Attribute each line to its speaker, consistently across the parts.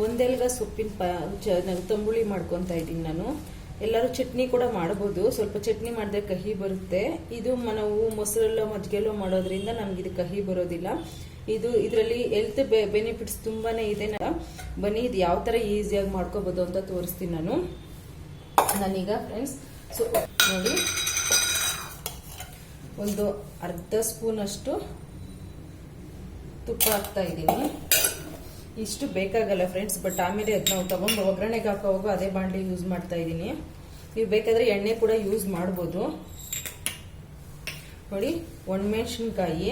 Speaker 1: ಒಂದೆಲ್ಗ ಸೊಪ್ಪಿನ ತಂಬುಳಿ ಮಾಡ್ಕೊತಾ ಇದ್ದೀನಿ ನಾನು. ಎಲ್ಲರೂ ಚಟ್ನಿ ಕೂಡ ಮಾಡ್ಬೋದು, ಸ್ವಲ್ಪ ಚಟ್ನಿ ಮಾಡಿದ್ರೆ ಕಹಿ ಬರುತ್ತೆ. ಇದು ನಾವು ಮೊಸರಲ್ಲೋ ಮಜ್ಜಿಗೆಲ್ಲೋ ಮಾಡೋದ್ರಿಂದ ನಮ್ಗೆ ಇದು ಕಹಿ ಬರೋದಿಲ್ಲ. ಇದರಲ್ಲಿ ಹೆಲ್ತ್ ಬೆನಿಫಿಟ್ಸ್ ತುಂಬಾನೇ ಇದೆ. ಬನ್ನಿ ಇದು ಯಾವ ತರ ಈಸಿಯಾಗಿ ಮಾಡ್ಕೋಬಹುದು ಅಂತ ತೋರಿಸ್ತೀನಿ ನಾನೀಗ ಫ್ರೆಂಡ್ಸ್. ಸೊ ನೋಡಿ, ಒಂದು ಅರ್ಧ ಸ್ಪೂನ್ ಅಷ್ಟು ತುಪ್ಪ ಹಾಕ್ತಾ ಇದ್ದೀನಿ. ಇಷ್ಟು ಬೇಕಾಗಲ್ಲ ಫ್ರೆಂಡ್ಸ್, ಬಟ್ ಆಮೇಲೆ ನಾವು ತಗೊಂಡು ಒಗ್ಗರಣೆಗೆ ಹಾಕೋವಾಗ ಅದೇ ಬಾಂಡ್ಲಿ ಯೂಸ್ ಮಾಡ್ತಾ ಇದ್ದೀನಿ. ನೀವು ಬೇಕಾದ್ರೆ ಎಣ್ಣೆ ಕೂಡ ಯೂಸ್ ಮಾಡ್ಬೋದು. ನೋಡಿ, ಒಣಮೆಣಸಿನ್ಕಾಯಿ,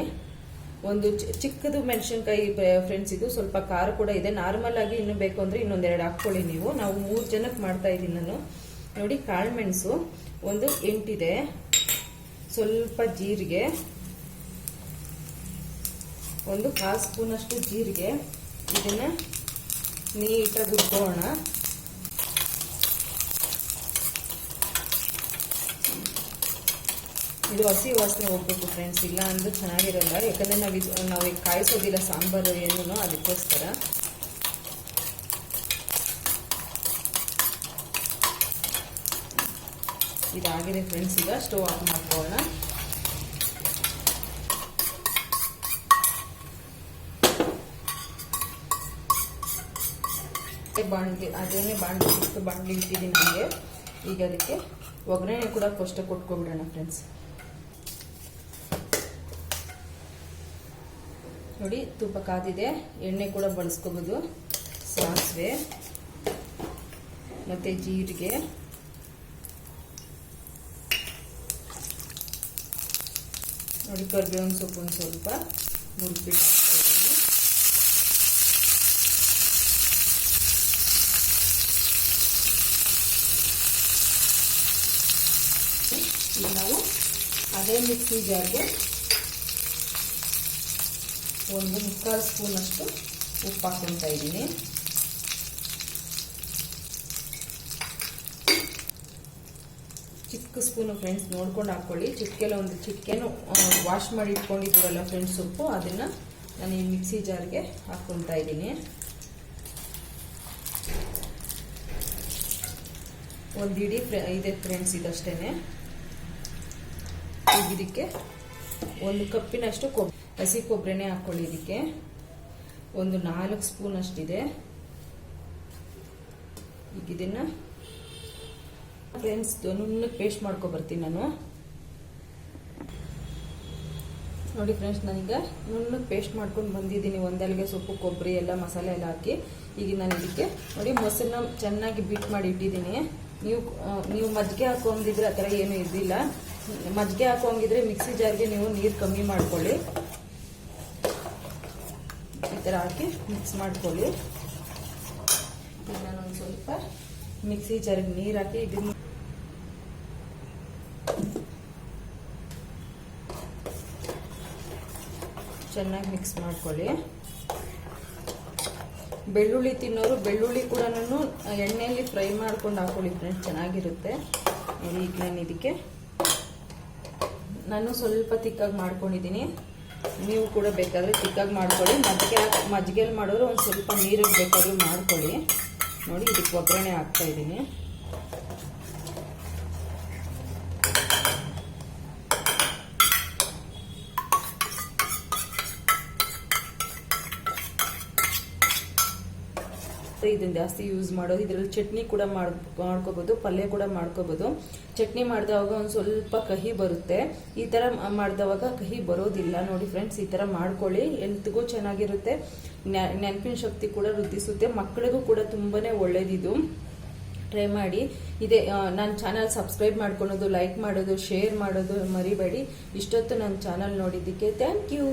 Speaker 1: ಒಂದು ಚಿಕ್ಕದು ಮೆಣಸಿನ್ಕಾಯಿ ಫ್ರೆಂಡ್ಸ್. ಇದು ಸ್ವಲ್ಪ ಖಾರ ಕೂಡ ಇದೆ. ನಾರ್ಮಲ್ ಆಗಿ ಇನ್ನು ಬೇಕು ಅಂದ್ರೆ ಇನ್ನೊಂದೆರಡು ಹಾಕೊಳ್ಳಿ ನೀವು. ನಾವು 3 ಜನಕ್ಕೆ ಮಾಡ್ತಾ ಇದ್ದೀನಿ ನಾನು. ನೋಡಿ, ಕಾಳು ಮೆಣಸು ಒಂದು 8 ಇದೆ. ಸ್ವಲ್ಪ ಜೀರಿಗೆ, ಒಂದು 1/4 ಸ್ಪೂನ್ ಅಷ್ಟು ಜೀರಿಗೆ. ಇದನ್ನ ನೀಟಾಗಿ ಹುರ್ಕೋಣ. ಇದು ಹಸಿ ವಾಸನೆ ಹೋಗ್ಬೇಕು ಫ್ರೆಂಡ್ಸ್, ಇಲ್ಲ ಅಂದ್ರೆ ಚೆನ್ನಾಗಿರಲ್ಲ. ಯಾಕಂದ್ರೆ ನಾವು ಕಾಯಿಸೋದಿಲ್ಲ ಸಾಂಬಾರು ಏನು, ಅದಕ್ಕೋಸ್ಕರ. ಇದಾಗಿದೆ ಫ್ರೆಂಡ್ಸ್. ಈಗ ಸ್ಟವ್ ಆಫ್ ಮಾಡ್ಕೊಳ್ಳೋಣ. ಬಾಣಲಿ, ಅದೇನೆ ಬಾಣಲಿ ಇಟ್ಟಿದ್ದೀನಿ ನನಗೆ. ಈಗ ಅದಕ್ಕೆ ಒಗ್ಗರಣೆ ಕೂಡ ಫಸ್ಟ್ ಕೊಟ್ಕೊಬಿಡೋಣ ಫ್ರೆಂಡ್ಸ್. ನೋಡಿ, ತುಪ್ಪ ಕಾದಿದೆ, ಎಣ್ಣೆ ಕೂಡ ಬಳಸ್ಕೋಬಹುದು. ಸಾಸಿವೆ ಮತ್ತೆ ಜೀರಿಗೆ, ನೋಡಿ ಕರಿಬೇವಿನ ಸೊಪ್ಪು ಒಂದು ಸ್ವಲ್ಪ ಮುರಿದ್ಬಿಟ್ಟು ಹಾಕ್ತಾ ಇದ್ದೀನಿ. ಈಗ ನಾವು ಅದೇ ಮಿಕ್ಸಿ ಜಾರ್ಗೆ ಒಂದು 1/4 ಸ್ಪೂನ್ ಅಷ್ಟು ಉಪ್ಪು ಹಾಕ್ಕೊತಾ ಇದ್ದೀನಿ. ಚಿಕ್ಕ ಸ್ಪೂನು ಫ್ರೆಂಡ್ಸ್, ನೋಡ್ಕೊಂಡು ಹಾಕೊಳ್ಳಿ. ಒಂದು ಚಿಟಿಕೆನೂ ವಾಶ್ ಮಾಡಿ ಇಟ್ಕೊಂಡಿದ್ದೀವಲ್ಲ ಫ್ರೆಂಡ್ಸ್ ಉಪ್ಪು, ಅದನ್ನ ನಾನು ಈ ಮಿಕ್ಸಿ ಜಾರ್ಗೆ ಹಾಕ್ಕೊತಾ ಇದ್ದೀನಿ. ಒಂದು ಇಡೀ ಇದೆ ಫ್ರೆಂಡ್ಸ್, ಇದಷ್ಟೇನೆ. ಈಗ ಇದಕ್ಕೆ 1 ಕಪ್ಪಿನಷ್ಟು ಹಸಿ ಕೊಬ್ಬರಿನೇ ಹಾಕೊಳ್ಳಿ. ಇದಕ್ಕೆ ಒಂದು 4 ಸ್ಪೂನ್ ಅಷ್ಟಿದೆ. ಈಗ ಇದನ್ನ ಫ್ರೆಂಡ್ಸ್ ನುಣ್ಣಗೆ ಪೇಸ್ಟ್ ಮಾಡ್ಕೊ ಬರ್ತೀನಿ ನಾನು. ನೋಡಿ ಫ್ರೆಂಡ್ಸ್, ನಾನೀಗ ನುಣ್ಣಗೆ ಪೇಸ್ಟ್ ಮಾಡ್ಕೊಂಡು ಬಂದಿದ್ದೀನಿ. ಒಂದೆಲ್ಗೆ ಸೊಪ್ಪು, ಕೊಬ್ಬರಿ ಎಲ್ಲ ಮಸಾಲೆ ಎಲ್ಲ ಹಾಕಿ. ಈಗ ನಾನು ಇದಕ್ಕೆ ನೋಡಿ ಮೊಸರನ್ನ ಚೆನ್ನಾಗಿ ಬೀಟ್ ಮಾಡಿ ಇಟ್ಟಿದ್ದೀನಿ. ನೀವು ಮಜ್ಜಿಗೆ ಹಾಕೊಂಡಿದ್ರೆ ಆ ಥರ ಏನು ಇದಿಲ್ಲ. ಮಜ್ಜಿಗೆ ಹಾಕೋಂಗಿದ್ರೆ ಮಿಕ್ಸಿ ಜಾರ್ಗೆ ನೀವು ನೀರು ಕಮ್ಮಿ ಮಾಡ್ಕೊಳ್ಳಿ. ಈ ಥರ ಹಾಕಿ ಮಿಕ್ಸ್ ಮಾಡ್ಕೊಳ್ಳಿ. ಈಗ ನಾನೊಂದು ಸ್ವಲ್ಪ ಮಿಕ್ಸಿ ಜಾರ್ಗೆ ನೀರು ಹಾಕಿ ಇದನ್ನ ಚೆನ್ನಾಗಿ ಮಿಕ್ಸ್ ಮಾಡ್ಕೊಳ್ಳಿ. ಬೆಳ್ಳುಳ್ಳಿ ತಿನ್ನೋರು ಬೆಳ್ಳುಳ್ಳಿ ಕೂಡ ಎಣ್ಣೆಯಲ್ಲಿ ಫ್ರೈ ಮಾಡ್ಕೊಂಡು ಹಾಕೊಳ್ಳಿ ಫ್ರೆಂಡ್ಸ್, ಚೆನ್ನಾಗಿರುತ್ತೆ. ನೋಡಿ, ಈಗ ನಾನು ಇದಕ್ಕೆ ಸ್ವಲ್ಪ ತಿಕ್ಕಾಗಿ ಮಾಡ್ಕೊಂಡಿದ್ದೀನಿ. ನೀವು ಕೂಡ ಬೇಕಾದರೆ ತಿಕ್ಕಾಗಿ ಮಾಡ್ಕೊಳ್ಳಿ. ಮಜ್ಜಿಗೆಯಲ್ಲಿ ಮಾಡೋರು ಒಂದು ಸ್ವಲ್ಪ ನೀರಿಗೆ ಬೇಕಾದ್ರೂ ಮಾಡ್ಕೊಳ್ಳಿ. ನೋಡಿ, ಇದಕ್ಕೆ ಒಗ್ಗರಣೆ ಹಾಕ್ತಾ ಇದ್ದೀನಿ. ಇದನ್ನ ಜಾಸ್ತಿ ಯೂಸ್ ಮಾಡೋದು. ಇದರಲ್ಲಿ ಚಟ್ನಿ ಕೂಡ ಮಾಡ್ಕೋಬಹುದು, ಪಲ್ಯ ಕೂಡ ಮಾಡ್ಕೋಬಹುದು. ಚಟ್ನಿ ಮಾಡಿದವಾಗ ಒಂದು ಸ್ವಲ್ಪ ಕಹಿ ಬರುತ್ತೆ. ಈ ತರ ಮಾಡಿದವಾಗ ಕಹಿ ಬರೋದಿಲ್ಲ. ನೋಡಿ ಫ್ರೆಂಡ್ಸ್, ಈ ತರ ಮಾಡ್ಕೊಳ್ಳಿ. ಹೆಲ್ತ್ಗೂ ಚೆನ್ನಾಗಿರುತ್ತೆ, ನೆನಪಿನ ಶಕ್ತಿ ಕೂಡ ವೃದ್ಧಿಸುತ್ತೆ. ಮಕ್ಕಳಿಗೂ ಕೂಡ ತುಂಬಾನೇ ಒಳ್ಳೇದಿದು. ಟ್ರೈ ಮಾಡಿ. ಇದೆ ನನ್ನ ಚಾನಲ್ ಸಬ್ಸ್ಕ್ರೈಬ್ ಮಾಡ್ಕೊಳ್ಳೋದು, ಲೈಕ್ ಮಾಡೋದು, ಶೇರ್ ಮಾಡೋದು ಮರಿಬೇಡಿ. ಇಷ್ಟೊತ್ತು ನನ್ನ ಚಾನಲ್ ನೋಡಿದ್ದಕ್ಕೆ ಥ್ಯಾಂಕ್ ಯು.